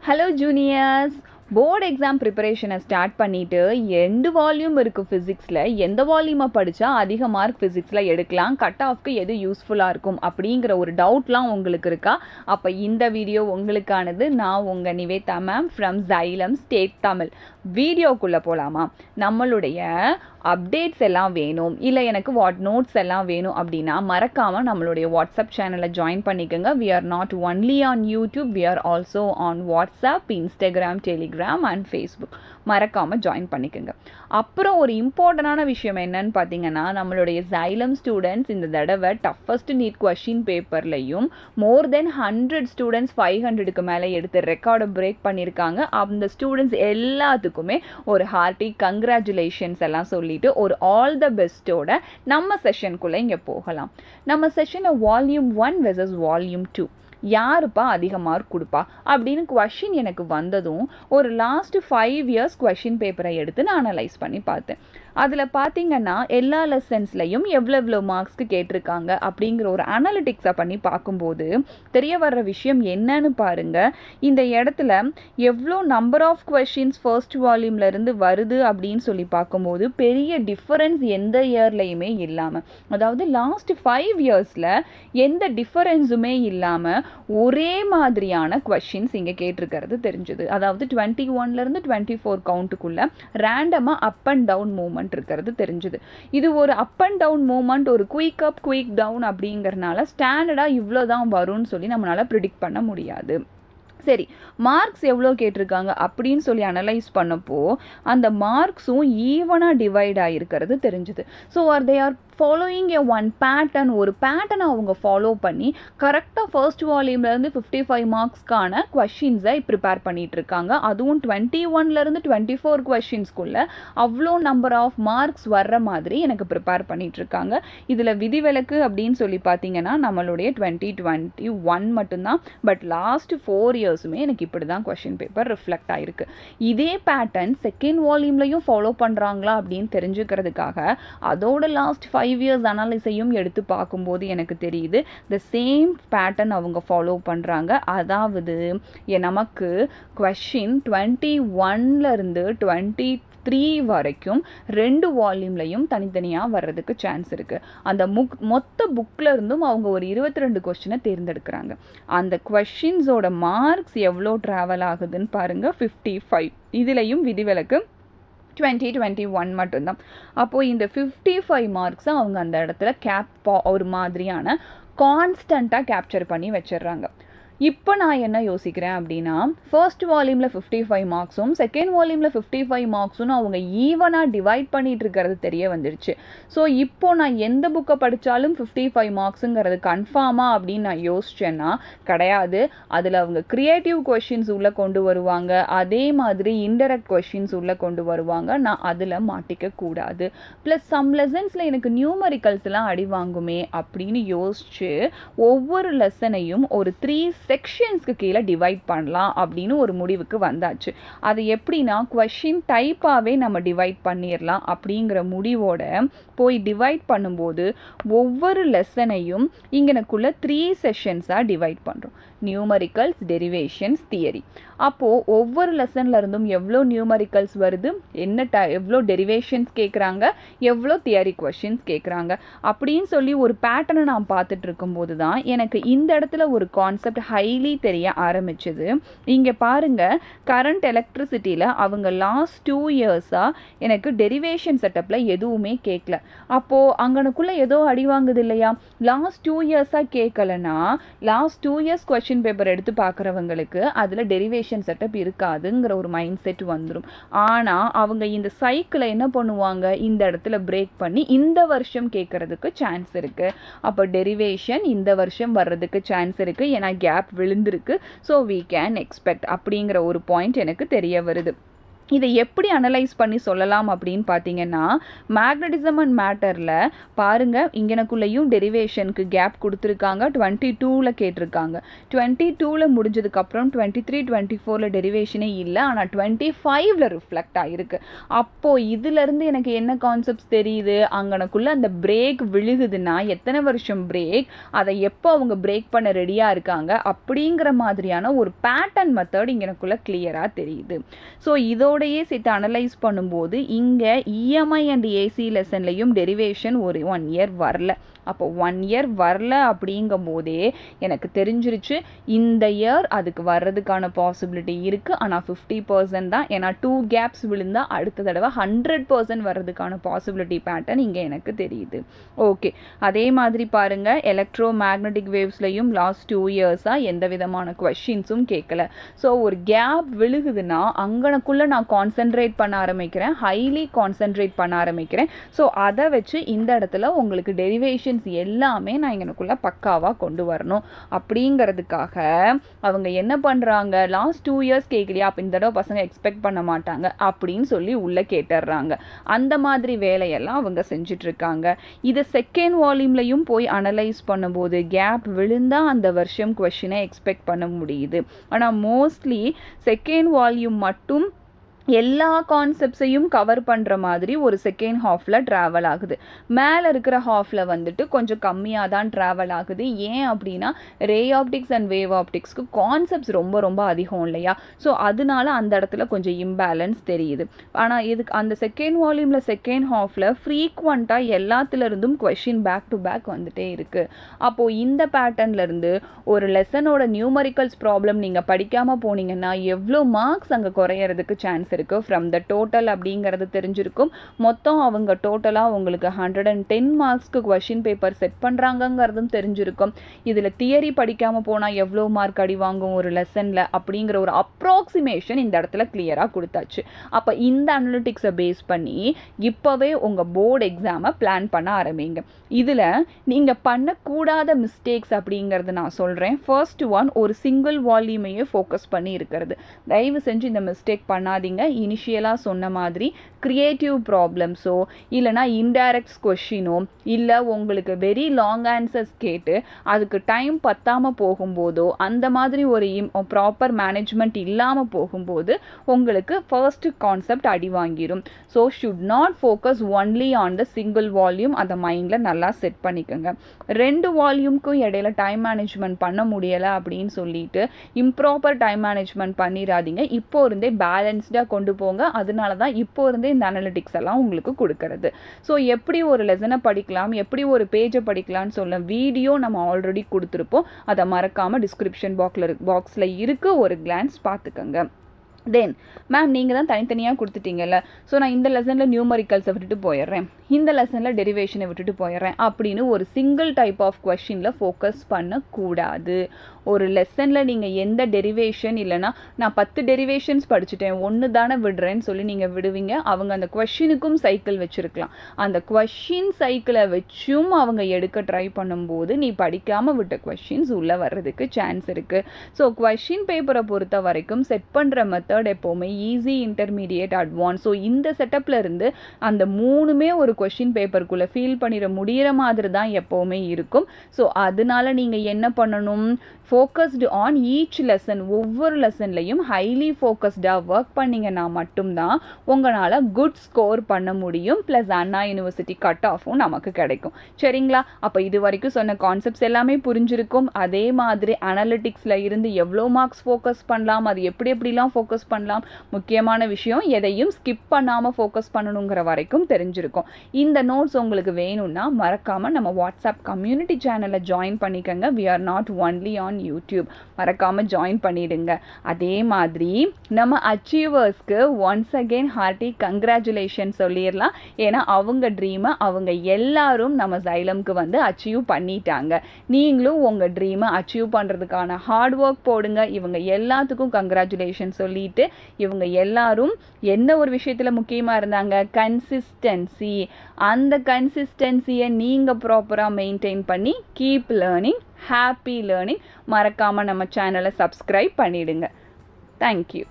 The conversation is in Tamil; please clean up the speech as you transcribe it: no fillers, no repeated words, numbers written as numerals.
ஹலோ ஜூனியர்ஸ், போர்டு எக்ஸாம் ப்ரிப்பரேஷனை ஸ்டார்ட் பண்ணிவிட்டு 2 வால்யூம் இருக்குது ஃபிசிக்ஸில். எந்த வால்யூமை படித்தா அதிக மார்க் ஃபிசிக்ஸில் எடுக்கலாம், கட் ஆஃப்க்கு எது யூஸ்ஃபுல்லாக இருக்கும் அப்படிங்கிற ஒரு டவுட்லாம் உங்களுக்கு இருக்கா? அப்போ இந்த வீடியோ உங்களுக்கானது. நான் உங்கள் Nivetha ma'am from xylem state Tamil. வீடியோக்குள்ளே போகலாமா? நம்மளுடைய அப்டேட்ஸ் எல்லாம் வேணும், இல்லை எனக்கு நோட்ஸ் எல்லாம் வேணும் அப்படின்னா மறக்காமல் நம்மளுடைய வாட்ஸ்அப் சேனலை ஜாயின் பண்ணிக்கோங்க. We are not only on YouTube, we are also on WhatsApp, Instagram, Telegram and Facebook. மறக்காமல் ஜாயின் பண்ணிக்கோங்க. அப்புறம் ஒரு இம்பார்ட்டண்டான விஷயம் என்னன்னு பார்த்தீங்கன்னா, நம்மளுடைய ஜைலம் ஸ்டூடெண்ட்ஸ் இந்த தடவை டஃபஸ்ட் நீட் கொஷின் பேப்பர்லையும் மோர் தென் 100 ஸ்டூடெண்ட்ஸ் 500க்கு மேலே எடுத்து ரெக்கார்டை பிரேக் பண்ணியிருக்காங்க. அந்த ஸ்டூடெண்ட்ஸ் எல்லாத்துக்குமே ஒரு ஹார்ட்டி கங்க்ராச்சுலேஷன்ஸ் எல்லாம் சொல்லிட்டு ஒரு ஆல் த பெஸ்ட்டோட நம்ம செஷனுக்குள்ளே இங்கே போகலாம். நம்ம செஷனை வால்யூம் 1 வெர்சஸ் வால்யூம் 2 யாருப்பா அதிக மார்க் கொடுப்பா அப்படின்னு கொஷின் எனக்கு வந்ததும் ஒரு லாஸ்ட் 5 இயர்ஸ் கொஷின் பேப்பரை எடுத்து நான் அனலைஸ் பண்ணி பார்த்தேன். அதில் பார்த்தீங்கன்னா எல்லா லெசன்ஸ்லையும் எவ்வளோ மார்க்ஸ்க்கு கேட்டிருக்காங்க அப்படிங்கிற ஒரு அனலிட்டிக்ஸை பண்ணி பார்க்கும்போது தெரிய வர்ற விஷயம் என்னன்னு பாருங்கள். இந்த இடத்துல எவ்வளோ நம்பர் ஆஃப் கொஷின்ஸ் ஃபர்ஸ்ட் வால்யூம்லேருந்து வருது அப்படின்னு சொல்லி பார்க்கும்போது பெரிய டிஃபரன்ஸ் எந்த இயர்லையுமே இல்லாமல், அதாவது லாஸ்ட் 5 இயர்ஸில் எந்த டிஃபரன்ஸுமே இல்லாமல் ஒரே மாதிரியான கொஷின்ஸ் இங்கே கேட்டிருக்கிறது தெரிஞ்சுது. அதாவது 21லேருந்து 24 கவுண்ட்டுக்குள்ளே ரேண்டமாக அப் அண்ட் டவுன் மூவ்மெண்ட் இருக்கிறது தெரிஞ்சுது. இது ஒரு அப் அண்ட் டவுன் மூவ்மெண்ட், ஒரு குயிக் அப் குயிக் டவுன் அப்படிங்கிறனால ஸ்டாண்டர்டாக இவ்வளோ தான் வரும்னு சொல்லி நம்மளால் ப்ரிடிக்ட் பண்ண முடியாது. சரி, மார்க்ஸ் எவ்வளோ கேட்டிருக்காங்க அப்படின்னு சொல்லி அனலைஸ் பண்ணப்போ அந்த மார்க்ஸும் ஈவனாக டிவைட் ஆகிருக்கிறது தெரிஞ்சுது. So they are following A one pattern. ஒரு பேட்டர்னை அவங்க ஃபாலோ பண்ணி கரெக்டாக ஃபர்ஸ்ட் வால்யூம்லேருந்து 55 மார்க்ஸ்க்கான கொஷின்ஸை ப்ரிப்பேர் பண்ணிகிட்டு இருக்காங்க. அதுவும் 21லேருந்து 24 கொஷின்ஸ்குள்ளே அவ்வளோ நம்பர் ஆஃப் மார்க்ஸ் வர்ற மாதிரி எனக்கு ப்ரிப்பேர் பண்ணிகிட்ருக்காங்க. இதில் விதிவிலக்கு அப்படின்னு சொல்லி பார்த்தீங்கன்னா நம்மளுடைய 2021 மட்டும்தான். பட் லாஸ்ட் 4 இயர்ஸுமே எனக்கு இப்படி தான் கொஷின் பேப்பர் ரிஃப்ளெக்ட் ஆகிருக்கு. இதே பேட்டர்ன் செகண்ட் வால்யூம்லையும் ஃபாலோ பண்ணுறாங்களா அப்படின்னு தெரிஞ்சுக்கிறதுக்காக அதோட லாஸ்ட் 5 இயர்ஸ் அனாலிஸையும் எடுத்து பார்க்கும்போது எனக்கு தெரியுது த சேம் பேட்டர்ன் அவங்க ஃபாலோ பண்ணுறாங்க. அதாவது நமக்கு கொஷின் 21லேருந்து 23 வரைக்கும் 2 வால்யூம்லையும் தனித்தனியாக வர்றதுக்கு சான்ஸ் இருக்குது. அந்த மொத்த புக்கில் இருந்தும் அவங்க ஒரு 22 கொஸ்டினை தேர்ந்தெடுக்கிறாங்க. அந்த கொஷின்ஸோட மார்க்ஸ் எவ்வளோ ட்ராவல் ஆகுதுன்னு பாருங்கள், 55. இதுலேயும் விதிவிலக்கு 2021 மட்டும்தான். அப்போது இந்த 55 மார்க்ஸை அவங்க அந்த இடத்துல ஒரு மாதிரியான கான்ஸ்டண்ட்டாக கேப்சர் பண்ணி வச்சிடுறாங்க. இப்போ நான் என்ன யோசிக்கிறேன் அப்படின்னா, ஃபர்ஸ்ட் வால்யூமில் 55 மார்க்ஸும் செகண்ட் வால்யூமில் 55 மார்க்ஸும் அவங்க ஈவனாக டிவைட் பண்ணிகிட்டு இருக்கிறது தெரிய வந்துடுச்சு. ஸோ இப்போ நான் எந்த புக்கை படித்தாலும் 55 மார்க்ஸுங்கிறது கன்ஃபார்மாக அப்படின்னு நான் யோசிச்சேன்னா கிடையாது. அதில் அவங்க க்ரியேட்டிவ் கொஷின்ஸ் உள்ளே கொண்டு வருவாங்க, அதே மாதிரி இன்டெரக்ட் கொஷின்ஸ் உள்ளே கொண்டு வருவாங்க. நான் அதில் மாட்டிக்க கூடாது. ப்ளஸ் சம் லெசன்ஸில் எனக்கு நியூமரிக்கல்ஸ்லாம் அடி வாங்குமே அப்படின்னு யோசிச்சு ஒவ்வொரு லெசனையும் ஒரு 3 செக்ஷன்ஸ்க்கு கீழே டிவைட் பண்ணலாம் அப்படின்னு ஒரு முடிவுக்கு வந்தாச்சு. அது எப்படின்னா கொஷின் டைப்பாகவே நம்ம டிவைட் பண்ணிடலாம் அப்படிங்கிற முடிவோட போய் டிவைட் பண்ணும்போது ஒவ்வொரு லெசனையும் இங்கனக்குள்ள 3 செஷன்ஸாக டிவைட் பண்ணுறோம். Numericals, derivations, theory. அப்போது ஒவ்வொரு லெசனில் இருந்தும் எவ்வளோ நியூமரிக்கல்ஸ் வருது, எவ்வளோ டெரிவேஷன்ஸ் கேட்குறாங்க, எவ்வளோ தியரி கொஷின்ஸ் கேட்குறாங்க அப்படின்னு சொல்லி ஒரு பேட்டர்னை நான் பார்த்துட்டு இருக்கும்போது தான் எனக்கு இந்த இடத்துல ஒரு கான்செப்ட் ஹைலி தெரிய ஆரம்பிச்சது. இங்கே பாருங்கள், கரண்ட் எலக்ட்ரிசிட்டியில் அவங்க லாஸ்ட் 2 இயர்ஸாக எனக்கு டெரிவேஷன் செட்டப்பில் எதுவுமே கேட்கல. அப்போது அங்கனுக்குள்ளே ஏதோ அடி வாங்குது இல்லையா? லாஸ்ட் 2 இயர்ஸாக கேட்கலன்னா லாஸ்ட் 2 இயர்ஸ் கொஷின் பேப்பர் எடுத்து பார்க்குறவங்களுக்கு அதில் டெரிவேஷன் செட்டப் இருக்காதுங்கிற ஒரு மைண்ட் செட் வந்துடும். ஆனால் அவங்க இந்த சைக்கிளை என்ன பண்ணுவாங்க, இந்த இடத்துல பிரேக் பண்ணி இந்த வருஷம் கேட்குறதுக்கு சான்ஸ் இருக்குது. அப்போ டெரிவேஷன் இந்த வருஷம் வர்றதுக்கு சான்ஸ் இருக்குது, ஏன்னா கேப் விழுந்திருக்கு. ஸோ we can expect அப்படிங்கிற ஒரு பாயிண்ட் எனக்கு தெரிய வருது. இதை எப்படி அனலைஸ் பண்ணி சொல்லலாம் அப்படின்னு பார்த்தீங்கன்னா, மேக்னடிசம் அண்ட் மேட்டரில் பாருங்கள், இங்கனக்குள்ளேயும் டெரிவேஷனுக்கு கேப் கொடுத்துருக்காங்க. 22ல் கேட்டிருக்காங்க. 22ல் முடிஞ்சதுக்கப்புறம் 23, 24ல் டெரிவேஷனே இல்லை. ஆனால் 25ல் ரிஃப்ளெக்ட் ஆகிருக்கு. அப்போது இதிலேருந்து எனக்கு என்ன கான்செப்ட்ஸ் தெரியுது, அங்கனக்குள்ளே அந்த பிரேக் விழுகுதுன்னா எத்தனை வருஷம் பிரேக், அதை எப்போ அவங்க பிரேக் பண்ண ரெடியாக இருக்காங்க அப்படிங்கிற மாதிரியான ஒரு பேட்டர்ன் மெத்தட் இங்கனக்குள்ளே கிளியராக தெரியுது. ஸோ இதோடையே சேர்த்து அனலைஸ் பண்ணும்போது இங்கே இஎம்ஐ அண்ட் ஏசி லெசன்லையும் டெரிவேஷன் ஒரு 1 இயர் வரல. அப்போ 1 இயர் வரல அப்படிங்கும் போதே எனக்கு தெரிஞ்சிருச்சு இந்த இயர் அதுக்கு வர்றதுக்கான பாசிபிலிட்டி இருக்குது. ஆனால் 50% தான். ஏன்னா 2 கேப்ஸ் விழுந்தால் அடுத்த தடவை 100% வர்றதுக்கான பாசிபிலிட்டி பேட்டர்ன் இங்கே எனக்கு தெரியுது. ஓகே, அதே மாதிரி பாருங்கள், எலக்ட்ரோ மேக்னெட்டிக் வேவ்ஸ்லையும் லாஸ்ட் 2 இயர்ஸாக எந்த விதமான கொஷின்ஸும் கேட்கல. ஸோ ஒரு கேப் விழுகுதுன்னா அங்கனக்குள்ளே நான் கான்சென்ட்ரேட் பண்ண ஆரம்பிக்கிறேன், ஹைலி கான்சென்ட்ரேட் பண்ண ஆரம்பிக்கிறேன். ஸோ அதை வச்சு இந்த இடத்துல உங்களுக்கு டெரிவேஷன் எல்லாமே நான் எனக்குள்ள பக்காவா கொண்டு வரணும் அப்படிங்கிறதுக்காக அவங்க என்ன பண்றாங்க, லாஸ்ட் 2 இயர்ஸ் கேட்கலையா, அப்போ இந்த தடவை பசங்க எக்ஸ்பெக்ட் பண்ண மாட்டாங்க அப்படின்னு சொல்லி உள்ள கேட்டுடுறாங்க. அந்த மாதிரி வேலையெல்லாம் அவங்க செஞ்சுட்டு இருக்காங்க. இதை செகண்ட் வால்யூம்லையும் போய் அனலைஸ் பண்ணும்போது கேப் விழுந்தா அந்த வருஷம் கொஸ்டினை எக்ஸ்பெக்ட் பண்ண முடியுது. ஆனால் மோஸ்ட்லி செகண்ட் வால்யூம் மட்டும் எல்லா கான்செப்ட்ஸையும் கவர் பண்ணுற மாதிரி ஒரு செகண்ட் ஹாஃபில் ட்ராவல் ஆகுது. மேலே இருக்கிற ஹாஃபில் வந்துட்டு கொஞ்சம் கம்மியாக தான் ட்ராவல் ஆகுது. ஏன் அப்படின்னா ரே ஆப்டிக்ஸ் அண்ட் வேவ் ஆப்டிக்ஸ்க்கு கான்செப்ட்ஸ் ரொம்ப ரொம்ப அதிகம் இல்லையா. ஸோ அதனால அந்த இடத்துல கொஞ்சம் இம்பேலன்ஸ் தெரியுது. ஆனால் இதுக்கு அந்த செகண்ட் வால்யூமில் செகண்ட் ஹாஃபில் ஃப்ரீக்வெண்ட்டாக எல்லாத்துலேருந்தும் கொஷின் பேக் டு பேக் வந்துட்டே இருக்குது. அப்போது இந்த பேட்டர்ன்லேருந்து ஒரு லெசனோட நியூமரிக்கல்ஸ் ப்ராப்ளம் நீங்கள் படிக்காமல் போனீங்கன்னா எவ்வளோ மார்க்ஸ் அங்கே குறையிறதுக்கு சான்ஸ் இருக்குது. ஃப்ரம் த டோட்டல் அப்படிங்கிறது தெரிஞ்சிருக்கும். மொத்தம் அவங்க டோட்டலாக உங்களுக்கு 110 மார்க்ஸ்க்கு கொஷின் பேப்பர் செட் பண்ணுறாங்கங்கிறதும் தெரிஞ்சிருக்கும். இதில் தியரி படிக்காமல் போனால் எவ்வளோ மார்க் அடி வாங்கும் ஒரு லெசனில் அப்படிங்கிற ஒரு அப்ராக்சிமேஷன் இந்த இடத்துல கிளியராக கொடுத்தாச்சு. அப்போ இந்த அனலிட்டிக்ஸை பேஸ் பண்ணி இப்போவே உங்கள் போர்டு எக்ஸாமை பிளான் பண்ண ஆரம்பிங்க. இதில் நீங்கள் பண்ணக்கூடாத மிஸ்டேக்ஸ் அப்படிங்கிறது நான் சொல்கிறேன். ஃபர்ஸ்ட் ஒன், ஒரு சிங்கிள் வால்யூமையே ஃபோக்கஸ் பண்ணி இருக்கிறது. தயவு செஞ்சு இந்த மிஸ்டேக் பண்ணாதீங்க. இனிஷியலாக சொன்ன மாதிரி கிரியேட்டிவ் ப்ராப்ளம்ஸோ இல்லைனா இன்டைரக்ட் கொஷினோ இல்லை உங்களுக்கு வெரி லாங் ஆன்சர்ஸ் கேட்டு அதுக்கு டைம் பத்தாமல் போகும்போதோ அந்த மாதிரி ஒரு ப்ராப்பர் மேனேஜ்மெண்ட் இல்லாமல் போகும்போது உங்களுக்கு ஃபர்ஸ்ட் கான்செப்ட் அடி வாங்கிடும். So should not focus only on the single volume. அதை மைண்டில் நல்லா செட் பண்ணிக்கோங்க. 2 வால்யூம்க்கும் இடையில டைம் மேனேஜ்மெண்ட் பண்ண முடியலை அப்படின்னு சொல்லிட்டு இம்ப்ராப்பர் டைம் மேனேஜ்மெண்ட் பண்ணிடாதீங்க. இப்போ இருந்தே பேலன்ஸ்டாக கொண்டு போங்க. அதனால தான் இப்போ இருந்தே இந்த அனலிட்டிக்ஸ் எல்லாம் உங்களுக்கு கொடுக்கறது. ஸோ எப்படி ஒரு லெசனை படிக்கலாம், எப்படி ஒரு பேஜை படிக்கலாம்னு சொல்ல வீடியோ நம்ம ஆல்ரெடி கொடுத்துருப்போம். அதை மறக்காமல் டிஸ்கிரிப்ஷன் பாக்ஸில் இருக்கு, ஒரு கிளான்ஸ் பார்த்துக்கோங்க. தென் மேம் நீங்கள் தான் தனித்தனியாக கொடுத்துட்டீங்கல்ல, ஸோ நான் இந்த லெசனில் நியூமரிக்கல்ஸை விட்டுட்டு போயிடுறேன், இந்த லெசனில் டெரிவேஷனை விட்டுட்டு போயிடுறேன் அப்படின்னு ஒரு சிங்கிள் டைப் ஆஃப் கொஷினில் ஃபோக்கஸ் பண்ணக்கூடாது. ஒரு லெசனில் நீங்கள் எந்த டெரிவேஷன் இல்லைனா நான் 10 டெரிவேஷன்ஸ் படிச்சுட்டேன் 1 தானே விடுறேன்னு சொல்லி நீங்கள் விடுவீங்க. அவங்க அந்த கொஷினுக்கும் சைக்கிள் வச்சுருக்கலாம். அந்த கொஷின் சைக்கிளை வச்சும் அவங்க எடுக்க ட்ரை பண்ணும்போது நீ படிக்காமல் விட்ட கொஷின்ஸ் உள்ளே வர்றதுக்கு சான்ஸ் இருக்குது. ஸோ கொஷின் பேப்பரை பொறுத்த வரைக்கும் செட் பண்ணுற மெத்தட் எப்போவுமே ஈஸி, இன்டர்மீடியேட், அட்வான்ஸ். ஸோ இந்த செட்டப்பில் இருந்து அந்த 3மே ஒரு கொஷின் பேப்பருக்குள்ளே ஃபீல் பண்ணிட முடிகிற மாதிரி தான் எப்போவுமே இருக்கும். ஸோ அதனால நீங்கள் என்ன பண்ணணும், ஃபோக்கஸ்டு ஆன் ஈச் லெசன். ஒவ்வொரு லெசன்லையும் ஹைலி ஃபோக்கஸ்டாக ஒர்க் பண்ணிங்கன்னா மட்டும்தான் உங்களால் குட் ஸ்கோர் பண்ண முடியும். ப்ளஸ் அண்ணா யூனிவர்சிட்டி கட் ஆஃபும் நமக்கு கிடைக்கும். சரிங்களா? அப்போ இது வரைக்கும் சொன்ன கான்செப்ட்ஸ் எல்லாமே புரிஞ்சிருக்கும். அதே மாதிரி அனலிட்டிக்ஸில் இருந்து எவ்வளோ மார்க்ஸ் ஃபோக்கஸ் பண்ணலாம், அது எப்படி எப்படிலாம் ஃபோக்கஸ் பண்ணலாம், முக்கியமான விஷயம் எதையும் ஸ்கிப் பண்ணாமல் ஃபோக்கஸ் பண்ணணுங்கிற வரைக்கும் தெரிஞ்சிருக்கும். இந்த நோட்ஸ் உங்களுக்கு வேணும்னா மறக்காமல் நம்ம வாட்ஸ்அப் கம்யூனிட்டி சேனலை ஜாயின் பண்ணிக்கோங்க. We are not only on YouTube. மறக்காமல் ஜாயின் பண்ணிடுங்க. அதே மாதிரி நம்ம அச்சீவர்ஸ்க்கு ஒன்ஸ் அகெயின் ஹார்ட்டி கங்க்ராச்சுலேஷன் சொல்லிடலாம். ஏன்னா அவங்க ட்ரீமை அவங்க எல்லாரும் நம்ம சைலம்க்கு வந்து அச்சீவ் பண்ணிட்டாங்க. நீங்களும் உங்கள் ட்ரீமை அச்சீவ் பண்ணுறதுக்கான ஹார்ட் ஒர்க் போடுங்க. இவங்க எல்லாத்துக்கும் கங்க்ராச்சுலேஷன் சொல்லிட்டு இவங்க எல்லாரும் என்ன ஒரு விஷயத்தில் முக்கியமாக இருந்தாங்க, கன்சிஸ்டன்சி. அந்த கன்சிஸ்டன்சியை நீங்கள் ப்ராப்பராக மெயின்டைன் பண்ணி கீப் லேர்னிங், ஹாப்பி லேர்னிங். மறக்காமல் நம்ம சேனலை சப்ஸ்கிரைப் பண்ணிடுங்க. தேங்க்யூ.